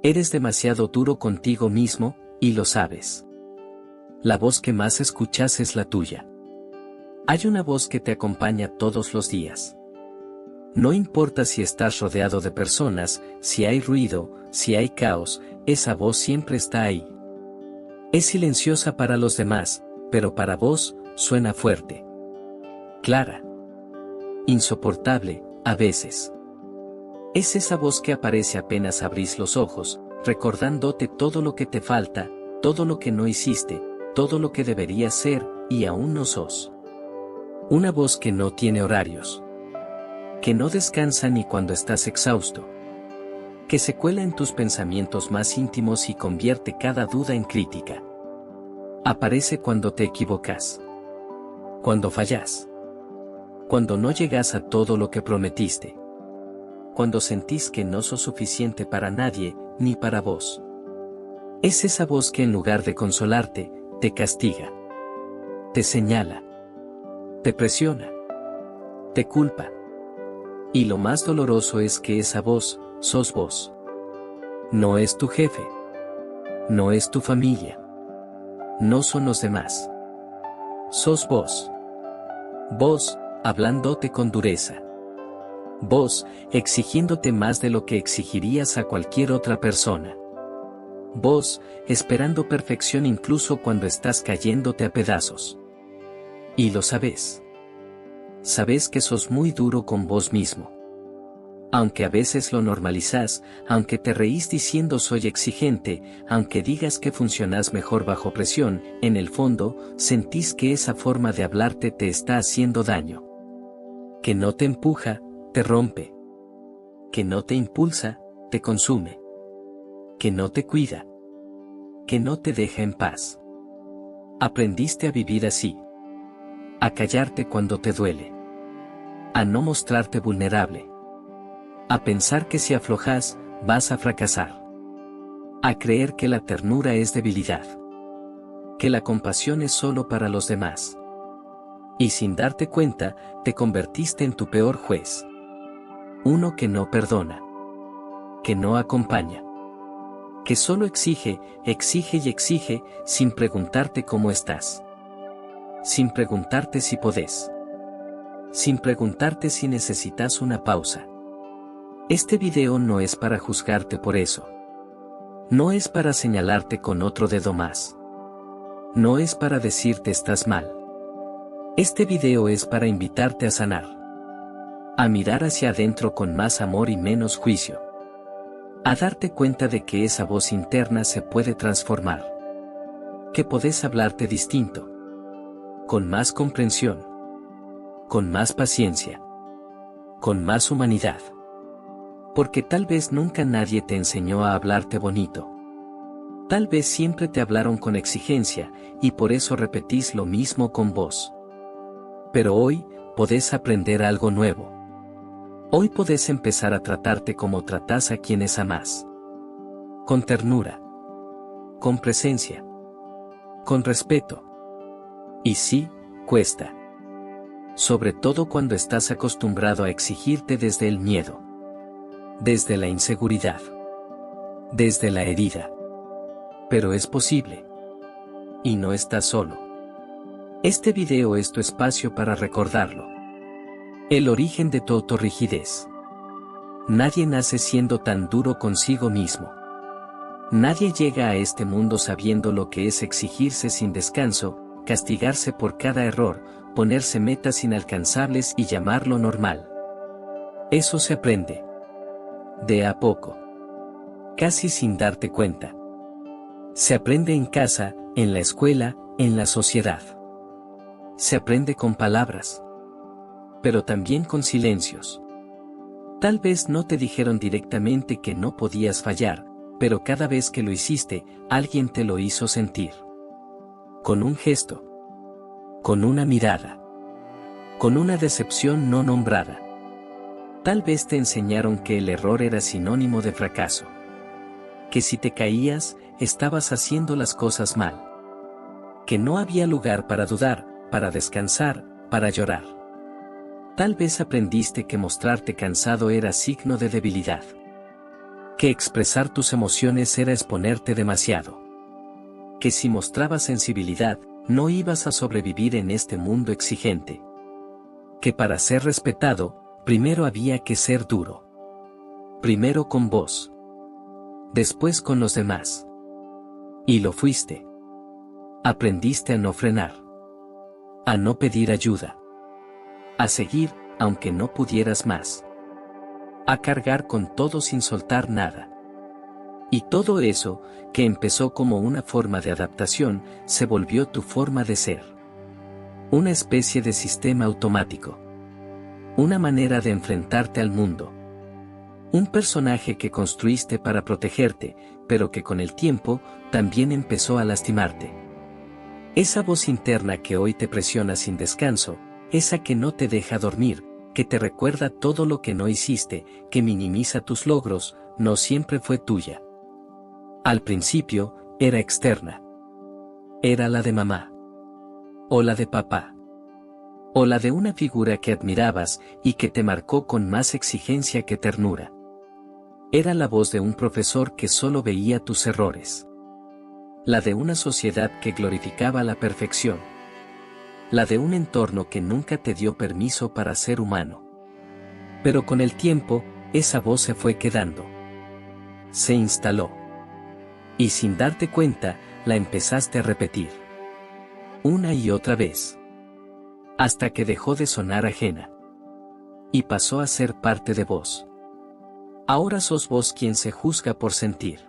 Eres demasiado duro contigo mismo, y lo sabes. La voz que más escuchas es la tuya. Hay una voz que te acompaña todos los días. No importa si estás rodeado de personas, si hay ruido, si hay caos, esa voz siempre está ahí. Es silenciosa para los demás, pero para vos, suena fuerte. Clara. Insoportable, a veces. Es esa voz que aparece apenas abrís los ojos, recordándote todo lo que te falta, todo lo que no hiciste, todo lo que deberías ser, y aún no sos. Una voz que no tiene horarios. Que no descansa ni cuando estás exhausto. Que se cuela en tus pensamientos más íntimos y convierte cada duda en crítica. Aparece cuando te equivocas. Cuando fallas. Cuando no llegas a todo lo que prometiste. Cuando sentís que no sos suficiente para nadie, ni para vos. Es esa voz que en lugar de consolarte, te castiga. Te señala. Te presiona. Te culpa. Y lo más doloroso es que esa voz, sos vos. No es tu jefe. No es tu familia. No son los demás. Sos vos. Vos, hablándote con dureza. Vos, exigiéndote más de lo que exigirías a cualquier otra persona. Vos, esperando perfección incluso cuando estás cayéndote a pedazos. Y lo sabés. Sabés que sos muy duro con vos mismo. Aunque a veces lo normalizás, aunque te reís diciendo soy exigente, aunque digas que funcionás mejor bajo presión, en el fondo, sentís que esa forma de hablarte te está haciendo daño. Que no te empuja, te rompe. Que no te impulsa, te consume. Que no te cuida. Que no te deja en paz. Aprendiste a vivir así. A callarte cuando te duele. A no mostrarte vulnerable. A pensar que si aflojas, vas a fracasar. A creer que la ternura es debilidad. Que la compasión es solo para los demás. Y sin darte cuenta, te convertiste en tu peor juez. Uno que no perdona. Que no acompaña. Que solo exige, exige y exige, sin preguntarte cómo estás. Sin preguntarte si podés. Sin preguntarte si necesitas una pausa. Este video no es para juzgarte por eso. No es para señalarte con otro dedo más. No es para decirte estás mal. Este video es para invitarte a sanar. A mirar hacia adentro con más amor y menos juicio. A darte cuenta de que esa voz interna se puede transformar. Que podés hablarte distinto. Con más comprensión. Con más paciencia. Con más humanidad. Porque tal vez nunca nadie te enseñó a hablarte bonito. Tal vez siempre te hablaron con exigencia, y por eso repetís lo mismo con vos. Pero hoy, podés aprender algo nuevo. Hoy podés empezar a tratarte como tratás a quienes amás. Con ternura. Con presencia. Con respeto. Y sí, cuesta. Sobre todo cuando estás acostumbrado a exigirte desde el miedo. Desde la inseguridad. Desde la herida. Pero es posible. Y no estás solo. Este video es tu espacio para recordarlo. El origen de tu autorrigidez. Nadie nace siendo tan duro consigo mismo. Nadie llega a este mundo sabiendo lo que es exigirse sin descanso, castigarse por cada error, ponerse metas inalcanzables y llamarlo normal. Eso se aprende. De a poco. Casi sin darte cuenta. Se aprende en casa, en la escuela, en la sociedad. Se aprende con palabras. Pero también con silencios. Tal vez no te dijeron directamente que no podías fallar, pero cada vez que lo hiciste, alguien te lo hizo sentir. Con un gesto. Con una mirada. Con una decepción no nombrada. Tal vez te enseñaron que el error era sinónimo de fracaso. Que si te caías, estabas haciendo las cosas mal. Que no había lugar para dudar, para descansar, para llorar. Tal vez aprendiste que mostrarte cansado era signo de debilidad. Que expresar tus emociones era exponerte demasiado. Que si mostrabas sensibilidad, no ibas a sobrevivir en este mundo exigente. Que para ser respetado, primero había que ser duro. Primero con vos. Después con los demás. Y lo fuiste. Aprendiste a no frenar. A no pedir ayuda. A seguir, aunque no pudieras más. A cargar con todo sin soltar nada. Y todo eso, que empezó como una forma de adaptación, se volvió tu forma de ser. Una especie de sistema automático. Una manera de enfrentarte al mundo. Un personaje que construiste para protegerte, pero que con el tiempo, también empezó a lastimarte. Esa voz interna que hoy te presiona sin descanso, esa que no te deja dormir, que te recuerda todo lo que no hiciste, que minimiza tus logros, no siempre fue tuya. Al principio, era externa. Era la de mamá. O la de papá. O la de una figura que admirabas y que te marcó con más exigencia que ternura. Era la voz de un profesor que solo veía tus errores. La de una sociedad que glorificaba la perfección. La de un entorno que nunca te dio permiso para ser humano. Pero con el tiempo, esa voz se fue quedando. Se instaló. Y sin darte cuenta, la empezaste a repetir. Una y otra vez. Hasta que dejó de sonar ajena. Y pasó a ser parte de vos. Ahora sos vos quien se juzga por sentir.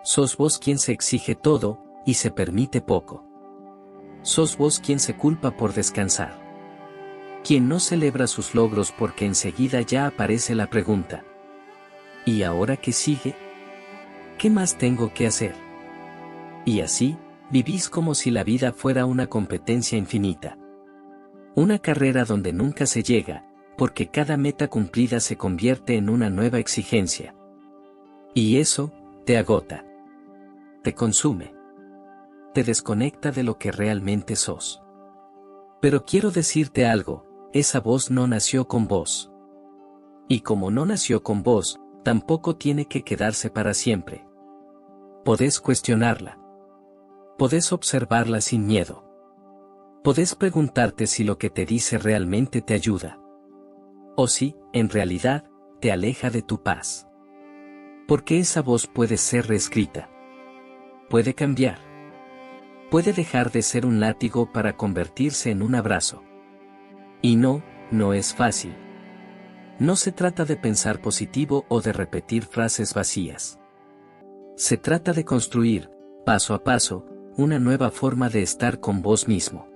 Sos vos quien se exige todo, y se permite poco. Sos vos quien se culpa por descansar. Quien no celebra sus logros porque enseguida ya aparece la pregunta. ¿Y ahora qué sigue? ¿Qué más tengo que hacer? Y así, vivís como si la vida fuera una competencia infinita. Una carrera donde nunca se llega, porque cada meta cumplida se convierte en una nueva exigencia. Y eso, te agota. Te consume. Te desconecta de lo que realmente sos. Pero quiero decirte algo, esa voz no nació con vos. Y como no nació con vos, tampoco tiene que quedarse para siempre. Podés cuestionarla. Podés observarla sin miedo. Podés preguntarte si lo que te dice realmente te ayuda. O si, en realidad, te aleja de tu paz. Porque esa voz puede ser reescrita. Puede cambiar. Puede dejar de ser un látigo para convertirse en un abrazo. Y no es fácil. No se trata de pensar positivo o de repetir frases vacías. Se trata de construir, paso a paso, una nueva forma de estar con vos mismo.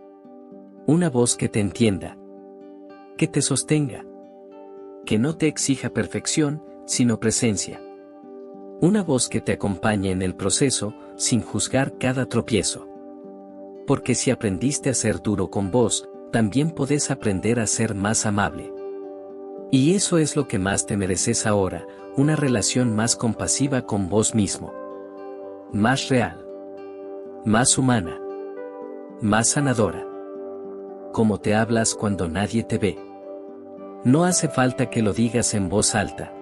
Una voz que te entienda. Que te sostenga. Que no te exija perfección, sino presencia. Una voz que te acompañe en el proceso, sin juzgar cada tropiezo. Porque si aprendiste a ser duro con vos, también podés aprender a ser más amable. Y eso es lo que más te mereces ahora, una relación más compasiva con vos mismo. Más real. Más humana. Más sanadora. Como te hablas cuando nadie te ve. No hace falta que lo digas en voz alta.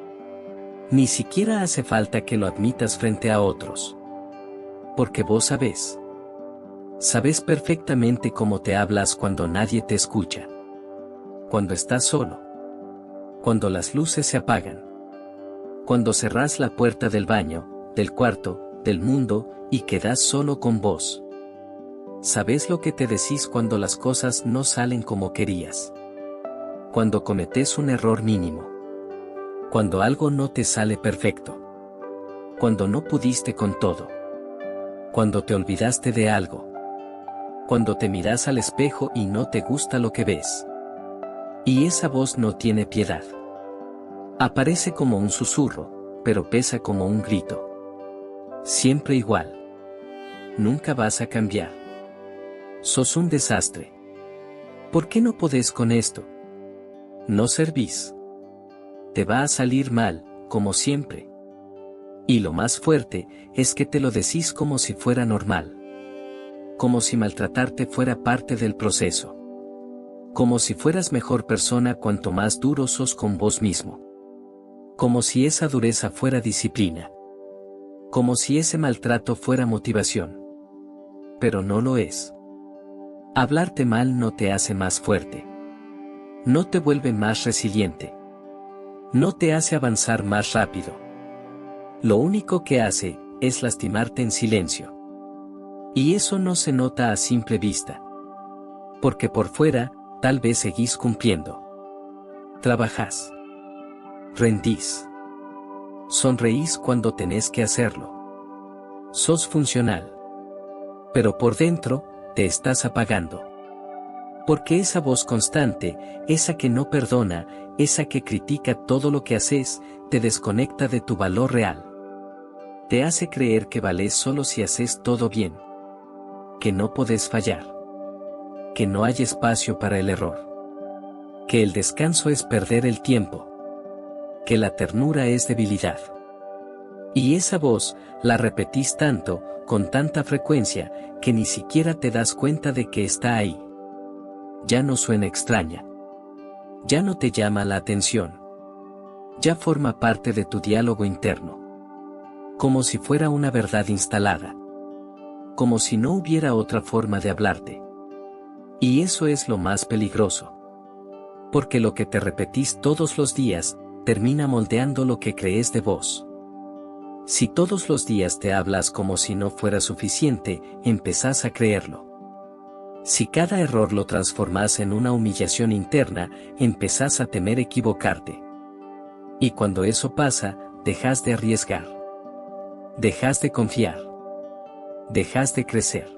Ni siquiera hace falta que lo admitas frente a otros. Porque vos sabés. Sabés perfectamente cómo te hablas cuando nadie te escucha. Cuando estás solo. Cuando las luces se apagan. Cuando cerrás la puerta del baño, del cuarto, del mundo, y quedás solo con vos. Sabés lo que te decís cuando las cosas no salen como querías. Cuando cometés un error mínimo. Cuando algo no te sale perfecto. Cuando no pudiste con todo. Cuando te olvidaste de algo. Cuando te mirás al espejo y no te gusta lo que ves. Y esa voz no tiene piedad. Aparece como un susurro, pero pesa como un grito. Siempre igual. Nunca vas a cambiar. Sos un desastre. ¿Por qué no podés con esto? No servís. Te va a salir mal, como siempre. Y lo más fuerte, es que te lo decís como si fuera normal. Como si maltratarte fuera parte del proceso. Como si fueras mejor persona cuanto más duro sos con vos mismo. Como si esa dureza fuera disciplina. Como si ese maltrato fuera motivación. Pero no lo es. Hablarte mal no te hace más fuerte. No te vuelve más resiliente. No te hace avanzar más rápido. Lo único que hace es lastimarte en silencio. Y eso no se nota a simple vista. Porque por fuera, tal vez seguís cumpliendo. Trabajás. Rendís. Sonreís cuando tenés que hacerlo. Sos funcional. Pero por dentro, te estás apagando. Porque esa voz constante, esa que no perdona, esa que critica todo lo que haces, te desconecta de tu valor real. Te hace creer que valés solo si haces todo bien. Que no podés fallar. Que no hay espacio para el error. Que el descanso es perder el tiempo. Que la ternura es debilidad. Y esa voz, la repetís tanto, con tanta frecuencia, que ni siquiera te das cuenta de que está ahí. Ya no suena extraña. Ya no te llama la atención. Ya forma parte de tu diálogo interno. Como si fuera una verdad instalada. Como si no hubiera otra forma de hablarte. Y eso es lo más peligroso. Porque lo que te repetís todos los días, termina moldeando lo que crees de vos. Si todos los días te hablas como si no fuera suficiente, empezás a creerlo. Si cada error lo transformás en una humillación interna, empezás a temer equivocarte. Y cuando eso pasa, dejás de arriesgar. Dejás de confiar. Dejás de crecer.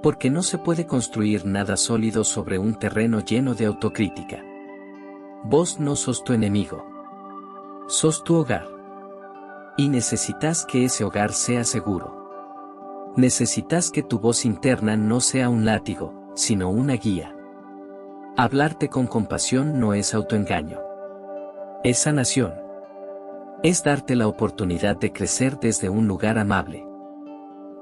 Porque no se puede construir nada sólido sobre un terreno lleno de autocrítica. Vos no sos tu enemigo. Sos tu hogar. Y necesitas que ese hogar sea seguro. Necesitas que tu voz interna no sea un látigo, sino una guía. Hablarte con compasión no es autoengaño. Es sanación. Es darte la oportunidad de crecer desde un lugar amable.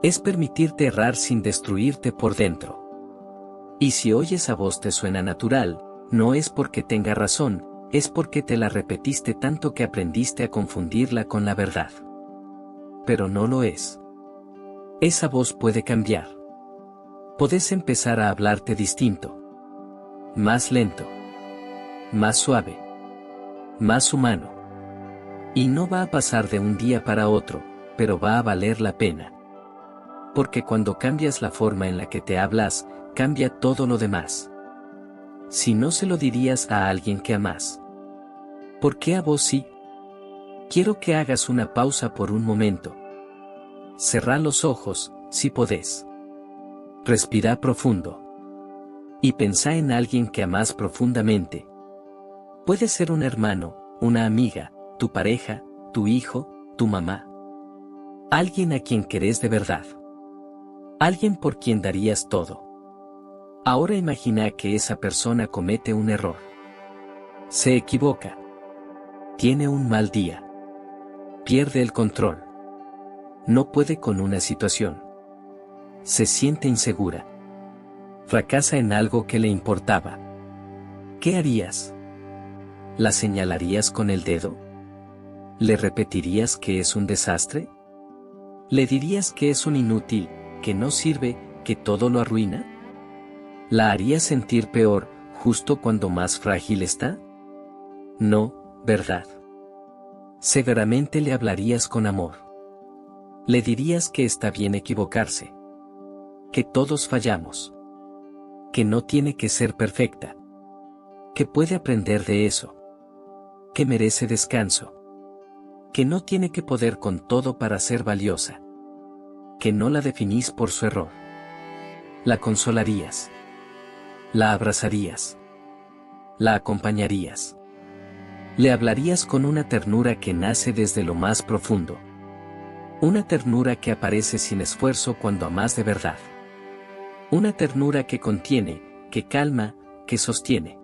Es permitirte errar sin destruirte por dentro. Y si hoy esa voz te suena natural, no es porque tenga razón, es porque te la repetiste tanto que aprendiste a confundirla con la verdad. Pero no lo es. Esa voz puede cambiar. Podés empezar a hablarte distinto. Más lento. Más suave. Más humano. Y no va a pasar de un día para otro, pero va a valer la pena. Porque cuando cambias la forma en la que te hablas, cambia todo lo demás. Si no se lo dirías a alguien que amás. ¿Por qué a vos sí? Quiero que hagas una pausa por un momento. Cerrá los ojos, si podés. Respirá profundo. Y pensá en alguien que amás profundamente. Puede ser un hermano, una amiga, tu pareja, tu hijo, tu mamá. Alguien a quien querés de verdad. Alguien por quien darías todo. Ahora imagina que esa persona comete un error. Se equivoca. Tiene un mal día. Pierde el control. No puede con una situación. Se siente insegura. Fracasa en algo que le importaba. ¿Qué harías? ¿La señalarías con el dedo? ¿Le repetirías que es un desastre? ¿Le dirías que es un inútil, que no sirve, que todo lo arruina? ¿La harías sentir peor, justo cuando más frágil está? No, ¿verdad? Severamente le hablarías con amor. Le dirías que está bien equivocarse. Que todos fallamos. Que no tiene que ser perfecta. Que puede aprender de eso. Que merece descanso. Que no tiene que poder con todo para ser valiosa. Que no la definís por su error. La consolarías. La abrazarías. La acompañarías. Le hablarías con una ternura que nace desde lo más profundo. Una ternura que aparece sin esfuerzo cuando amás de verdad. Una ternura que contiene, que calma, que sostiene.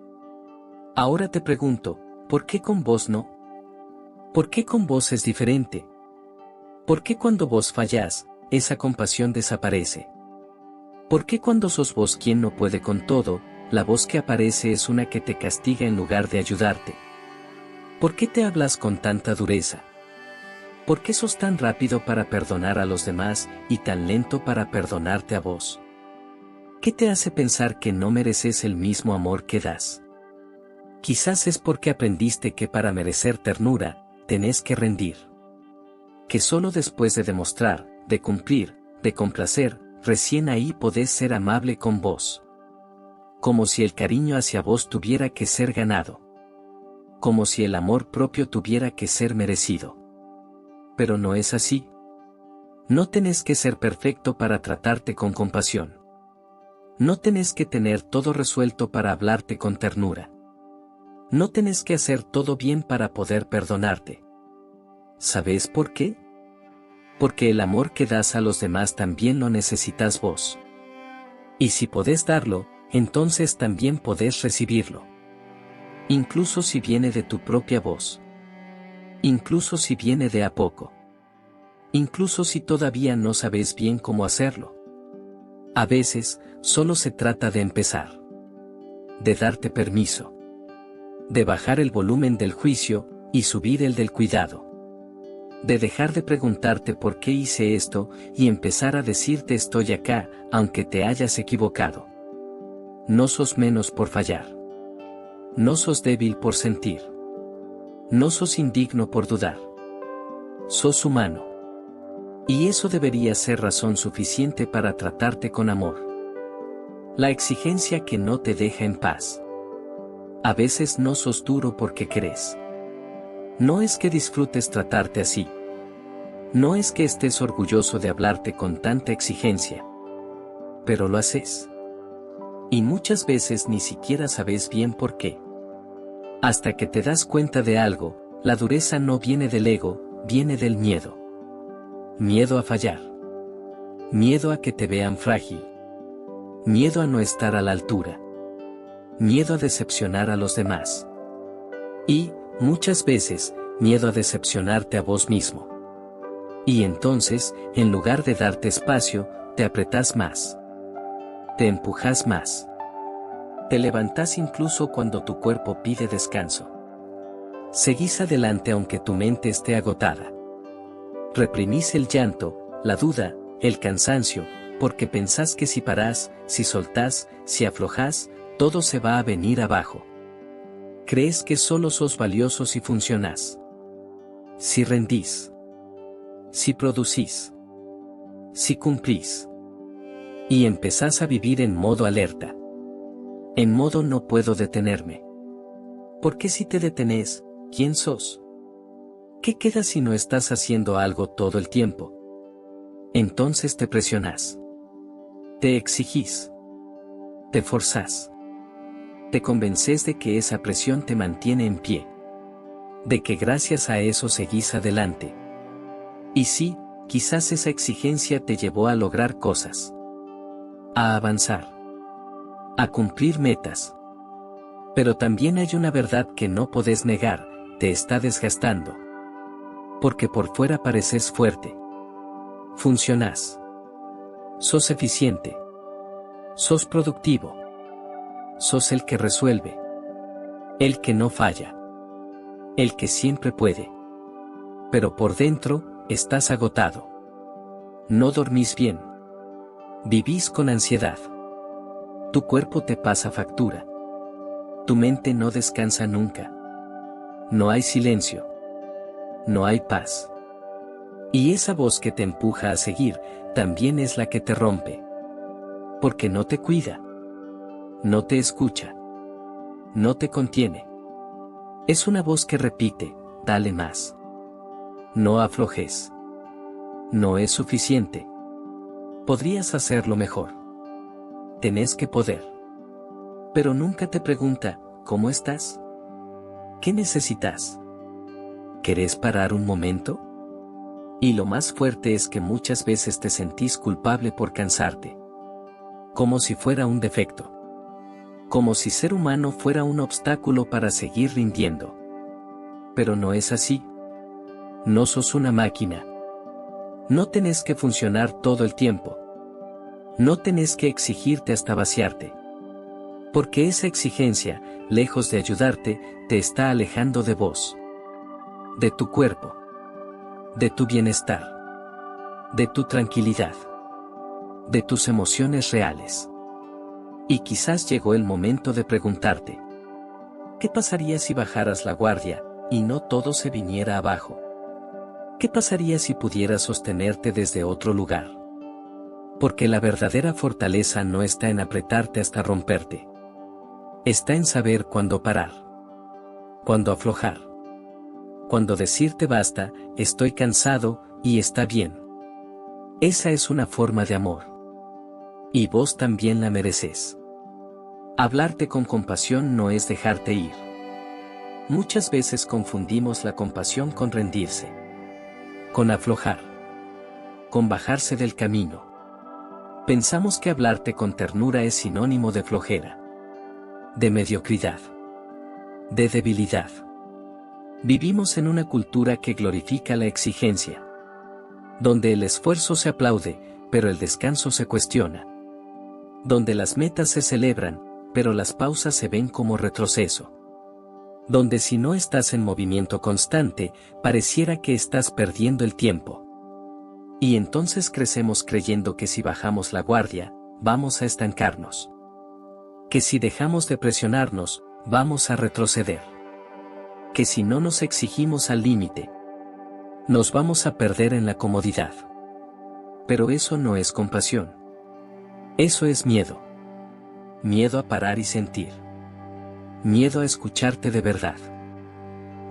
Ahora te pregunto, ¿por qué con vos no? ¿Por qué con vos es diferente? ¿Por qué cuando vos fallás, esa compasión desaparece? ¿Por qué cuando sos vos quien no puede con todo, la voz que aparece es una que te castiga en lugar de ayudarte? ¿Por qué te hablas con tanta dureza? ¿Por qué sos tan rápido para perdonar a los demás y tan lento para perdonarte a vos? ¿Qué te hace pensar que no mereces el mismo amor que das? Quizás es porque aprendiste que para merecer ternura, tenés que rendir. Que solo después de demostrar, de cumplir, de complacer, recién ahí podés ser amable con vos. Como si el cariño hacia vos tuviera que ser ganado. Como si el amor propio tuviera que ser merecido. Pero no es así. No tenés que ser perfecto para tratarte con compasión. No tenés que tener todo resuelto para hablarte con ternura. No tenés que hacer todo bien para poder perdonarte. ¿Sabés por qué? Porque el amor que das a los demás también lo necesitas vos. Y si podés darlo, entonces también podés recibirlo. Incluso si viene de tu propia voz. Incluso si viene de a poco. Incluso si todavía no sabes bien cómo hacerlo. A veces, solo se trata de empezar. De darte permiso. De bajar el volumen del juicio, y subir el del cuidado. De dejar de preguntarte por qué hice esto, y empezar a decirte estoy acá, aunque te hayas equivocado. No sos menos por fallar. No sos débil por sentir. No sos indigno por dudar. Sos humano. Y eso debería ser razón suficiente para tratarte con amor. La exigencia que no te deja en paz. A veces no sos duro porque querés. No es que disfrutes tratarte así. No es que estés orgulloso de hablarte con tanta exigencia. Pero lo haces. Y muchas veces ni siquiera sabes bien por qué. Hasta que te das cuenta de algo, la dureza no viene del ego, viene del miedo. Miedo a fallar. Miedo a que te vean frágil. Miedo a no estar a la altura. Miedo a decepcionar a los demás. Y, muchas veces, miedo a decepcionarte a vos mismo. Y entonces, en lugar de darte espacio, te apretás más. Te empujas más. Te levantás incluso cuando tu cuerpo pide descanso. Seguís adelante aunque tu mente esté agotada. Reprimís el llanto, la duda, el cansancio, porque pensás que si parás, si soltás, si aflojás, todo se va a venir abajo. Crees que solo sos valioso si funcionás. Si rendís. Si producís. Si cumplís. Y empezás a vivir en modo alerta. En modo no puedo detenerme. Porque si te detenés, ¿quién sos? ¿Qué queda si no estás haciendo algo todo el tiempo? Entonces te presionás. Te exigís. Te forzás. Te convences de que esa presión te mantiene en pie. De que gracias a eso seguís adelante. Y sí, quizás esa exigencia te llevó a lograr cosas. A avanzar. A cumplir metas. Pero también hay una verdad que no podés negar, te está desgastando. Porque por fuera pareces fuerte. Funcionás. Sos eficiente. Sos productivo. Sos el que resuelve. El que no falla. El que siempre puede. Pero por dentro, estás agotado. No dormís bien. Vivís con ansiedad. Tu cuerpo te pasa factura. Tu mente no descansa nunca. No hay silencio. No hay paz. Y esa voz que te empuja a seguir, también es la que te rompe. Porque no te cuida. No te escucha. No te contiene. Es una voz que repite, dale más. No aflojes. No es suficiente. Podrías hacerlo mejor. Tenés que poder. Pero nunca te pregunta, ¿cómo estás? ¿Qué necesitas? ¿Querés parar un momento? Y lo más fuerte es que muchas veces te sentís culpable por cansarte. Como si fuera un defecto. Como si ser humano fuera un obstáculo para seguir rindiendo. Pero no es así. No sos una máquina. No tenés que funcionar todo el tiempo. No tenés que exigirte hasta vaciarte. Porque esa exigencia, lejos de ayudarte, te está alejando de vos. de tu cuerpo, de tu bienestar, de tu tranquilidad, de tus emociones reales. Y quizás llegó el momento de preguntarte, ¿qué pasaría si bajaras la guardia y no todo se viniera abajo? ¿Qué pasaría si pudieras sostenerte desde otro lugar? Porque la verdadera fortaleza no está en apretarte hasta romperte. Está en saber cuándo parar, cuándo aflojar, cuándo decirte basta, estoy cansado, y está bien. Esa es una forma de amor. Y vos también la mereces. Hablarte con compasión no es dejarte ir. Muchas veces confundimos la compasión con rendirse, con aflojar, con bajarse del camino. Pensamos que hablarte con ternura es sinónimo de flojera, de mediocridad, de debilidad. Vivimos en una cultura que glorifica la exigencia, donde el esfuerzo se aplaude, pero el descanso se cuestiona, donde las metas se celebran, pero las pausas se ven como retroceso, donde si no estás en movimiento constante, pareciera que estás perdiendo el tiempo. Y entonces crecemos creyendo que si bajamos la guardia, vamos a estancarnos. Que si dejamos de presionarnos, vamos a retroceder. Que si no nos exigimos al límite, nos vamos a perder en la comodidad. Pero eso no es compasión. Eso es miedo. Miedo a parar y sentir. Miedo a escucharte de verdad.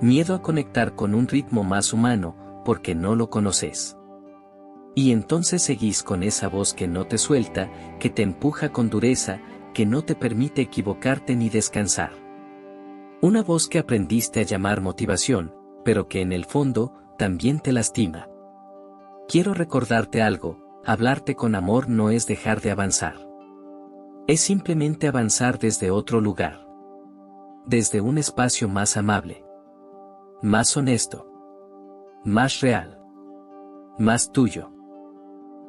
Miedo a conectar con un ritmo más humano, porque no lo conoces. Y entonces seguís con esa voz que no te suelta, que te empuja con dureza, que no te permite equivocarte ni descansar. Una voz que aprendiste a llamar motivación, pero que en el fondo, también te lastima. Quiero recordarte algo, hablarte con amor no es dejar de avanzar. Es simplemente avanzar desde otro lugar. Desde un espacio más amable. Más honesto. Más real. Más tuyo.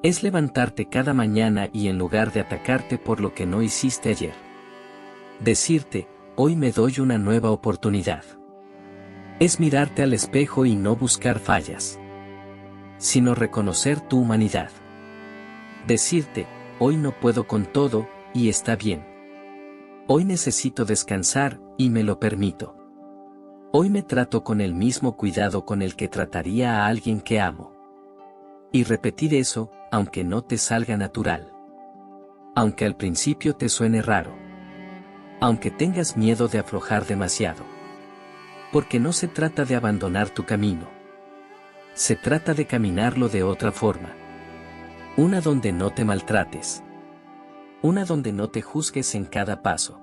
Es levantarte cada mañana y en lugar de atacarte por lo que no hiciste ayer, decirte, hoy me doy una nueva oportunidad. Es mirarte al espejo y no buscar fallas, sino reconocer tu humanidad. Decirte, hoy no puedo con todo, y está bien. Hoy necesito descansar, y me lo permito. Hoy me trato con el mismo cuidado con el que trataría a alguien que amo. Y repetir eso, aunque no te salga natural. Aunque al principio te suene raro. Aunque tengas miedo de aflojar demasiado. Porque no se trata de abandonar tu camino. Se trata de caminarlo de otra forma. Una donde no te maltrates. Una donde no te juzgues en cada paso.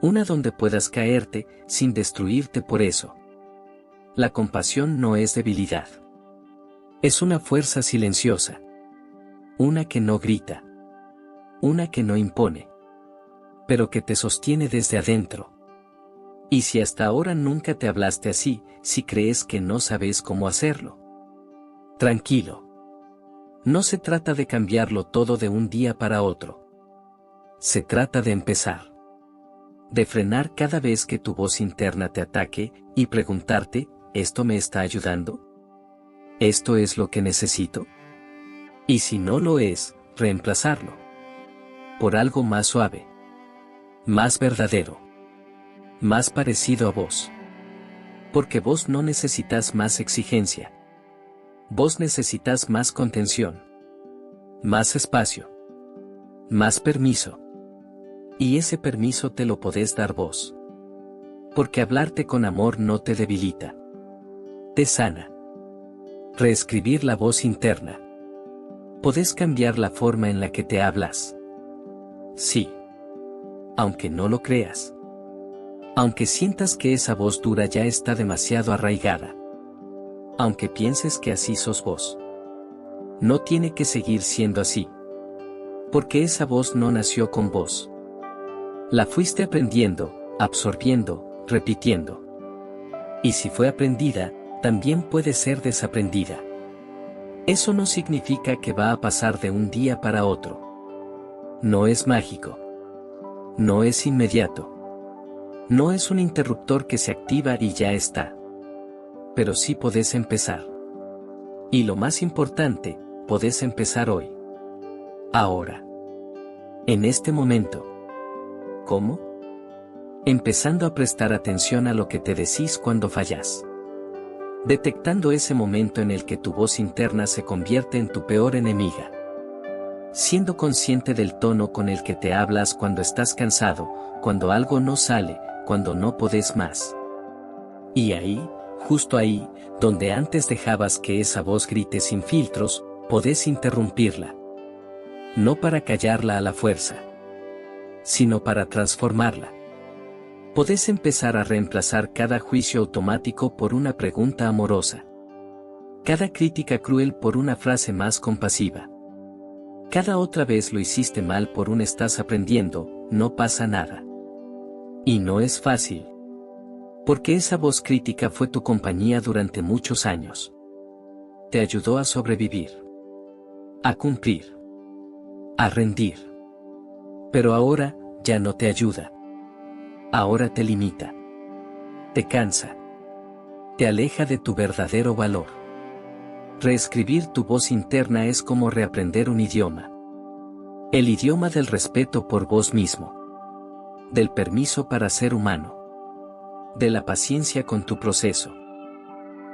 Una donde puedas caerte, sin destruirte por eso. La compasión no es debilidad. Es una fuerza silenciosa. Una que no grita. Una que no impone. Pero que te sostiene desde adentro. Y si hasta ahora nunca te hablaste así, si crees que no sabes cómo hacerlo. Tranquilo. No se trata de cambiarlo todo de un día para otro. Se trata de empezar. De frenar cada vez que tu voz interna te ataque, y preguntarte, ¿esto me está ayudando? ¿Esto es lo que necesito? Y si no lo es, reemplazarlo. Por algo más suave. Más verdadero. Más parecido a vos. Porque vos no necesitas más exigencia. Vos necesitas más contención. Más espacio. Más permiso. Y ese permiso te lo podés dar vos. Porque hablarte con amor no te debilita. Te sana. Reescribir la voz interna. Podés cambiar la forma en la que te hablas. Sí. Aunque no lo creas. Aunque sientas que esa voz dura ya está demasiado arraigada. Aunque pienses que así sos vos. No tiene que seguir siendo así. Porque esa voz no nació con vos. La fuiste aprendiendo, absorbiendo, repitiendo. Y si fue aprendida, también puede ser desaprendida. Eso no significa que va a pasar de un día para otro. No es mágico. No es inmediato. No es un interruptor que se activa y ya está. Pero sí podés empezar. Y lo más importante, podés empezar hoy. Ahora. En este momento. ¿Cómo? Empezando a prestar atención a lo que te decís cuando fallas. Detectando ese momento en el que tu voz interna se convierte en tu peor enemiga. Siendo consciente del tono con el que te hablas cuando estás cansado, cuando algo no sale, cuando no podés más. Y ahí, justo ahí, donde antes dejabas que esa voz grite sin filtros, podés interrumpirla. No para callarla a la fuerza, sino para transformarla. Podés empezar a reemplazar cada juicio automático por una pregunta amorosa. Cada crítica cruel por una frase más compasiva. Cada otra vez lo hiciste mal por un estás aprendiendo, no pasa nada. Y no es fácil. Porque esa voz crítica fue tu compañía durante muchos años. Te ayudó a sobrevivir. A cumplir. A rendir. Pero ahora, ya no te ayuda. Ahora te limita. Te cansa. Te aleja de tu verdadero valor. Reescribir tu voz interna es como reaprender un idioma. El idioma del respeto por vos mismo. Del permiso para ser humano. De la paciencia con tu proceso.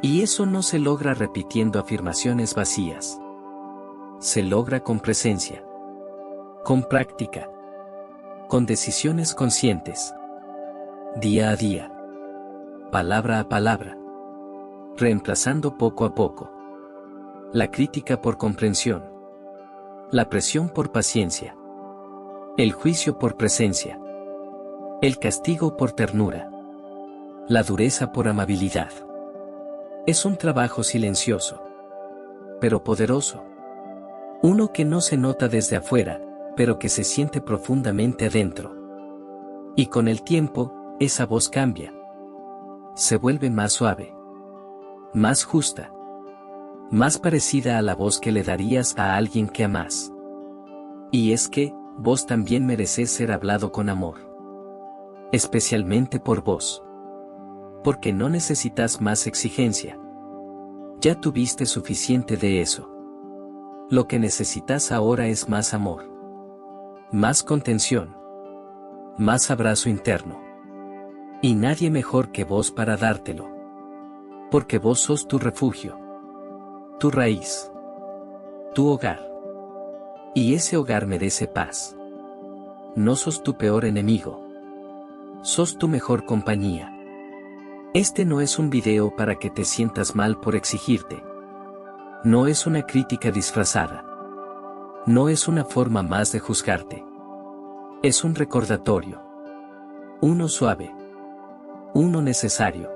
Y eso no se logra repitiendo afirmaciones vacías. Se logra con presencia. Con práctica. Con decisiones conscientes. Día a día. Palabra a palabra. Reemplazando poco a poco. La crítica por comprensión. La presión por paciencia. El juicio por presencia. El castigo por ternura. La dureza por amabilidad. Es un trabajo silencioso. Pero poderoso. Uno que no se nota desde afuera, pero que se siente profundamente adentro. Y con el tiempo, esa voz cambia. Se vuelve más suave. Más justa. Más parecida a la voz que le darías a alguien que amás. Y es que, vos también mereces ser hablado con amor. Especialmente por vos. Porque no necesitas más exigencia. Ya tuviste suficiente de eso. Lo que necesitas ahora es más amor. Más contención. Más abrazo interno. Y nadie mejor que vos para dártelo. Porque vos sos tu refugio. Tu raíz. Tu hogar. Y ese hogar merece paz. No sos tu peor enemigo. Sos tu mejor compañía. Este no es un video para que te sientas mal por exigirte. No es una crítica disfrazada. No es una forma más de juzgarte. Es un recordatorio. Uno suave. Uno necesario.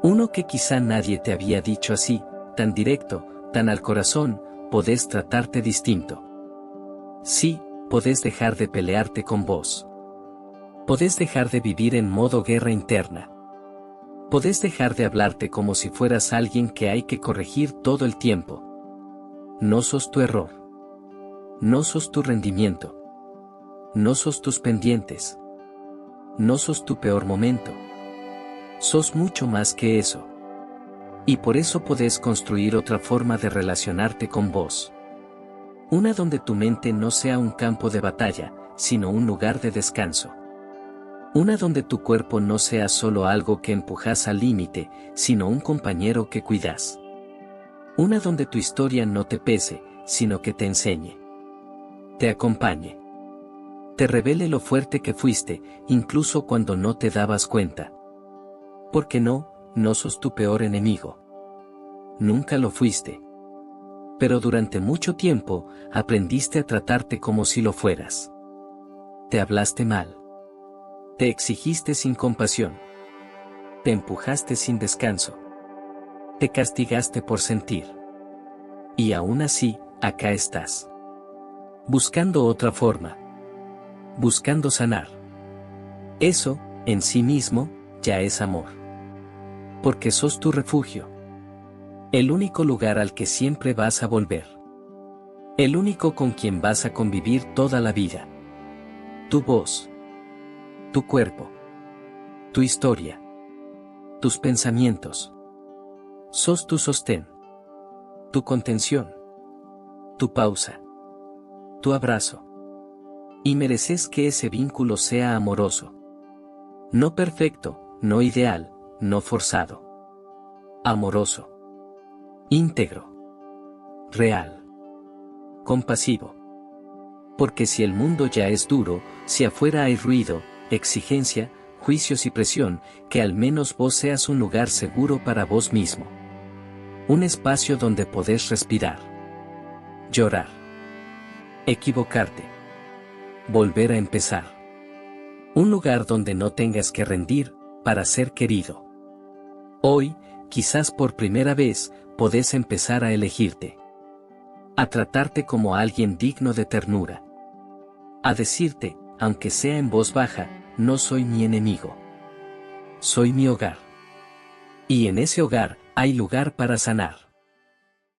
Uno que quizá nadie te había dicho así, tan directo, tan al corazón, podés tratarte distinto. Sí, podés dejar de pelearte con vos. Podés dejar de vivir en modo guerra interna. Podés dejar de hablarte como si fueras alguien que hay que corregir todo el tiempo. No sos tu error. No sos tu rendimiento. No sos tus pendientes. No sos tu peor momento. Sos mucho más que eso. Y por eso podés construir otra forma de relacionarte con vos. Una donde tu mente no sea un campo de batalla, sino un lugar de descanso. Una donde tu cuerpo no sea solo algo que empujas al límite, sino un compañero que cuidas. Una donde tu historia no te pese, sino que te enseñe. Te acompañe. Te revele lo fuerte que fuiste, incluso cuando no te dabas cuenta. Porque no sos tu peor enemigo. Nunca lo fuiste. Pero durante mucho tiempo, aprendiste a tratarte como si lo fueras. Te hablaste mal. Te exigiste sin compasión. Te empujaste sin descanso. Te castigaste por sentir. Y aún así, acá estás. Buscando otra forma. Buscando sanar. Eso, en sí mismo, ya es amor. Porque sos tu refugio. El único lugar al que siempre vas a volver. El único con quien vas a convivir toda la vida. Tu voz. Tu cuerpo. Tu historia. Tus pensamientos. Sos tu sostén, tu contención, tu pausa, tu abrazo. Y mereces que ese vínculo sea amoroso. No perfecto, no ideal, no forzado. Amoroso. Íntegro. Real. Compasivo. Porque si el mundo ya es duro, si afuera hay ruido, exigencia, juicios y presión, que al menos vos seas un lugar seguro para vos mismo. Un espacio donde podés respirar. Llorar. Equivocarte. Volver a empezar. Un lugar donde no tengas que rendir, para ser querido. Hoy, quizás por primera vez, podés empezar a elegirte. A tratarte como alguien digno de ternura. A decirte, aunque sea en voz baja, no soy mi enemigo. Soy mi hogar. Y en ese hogar, hay lugar para sanar.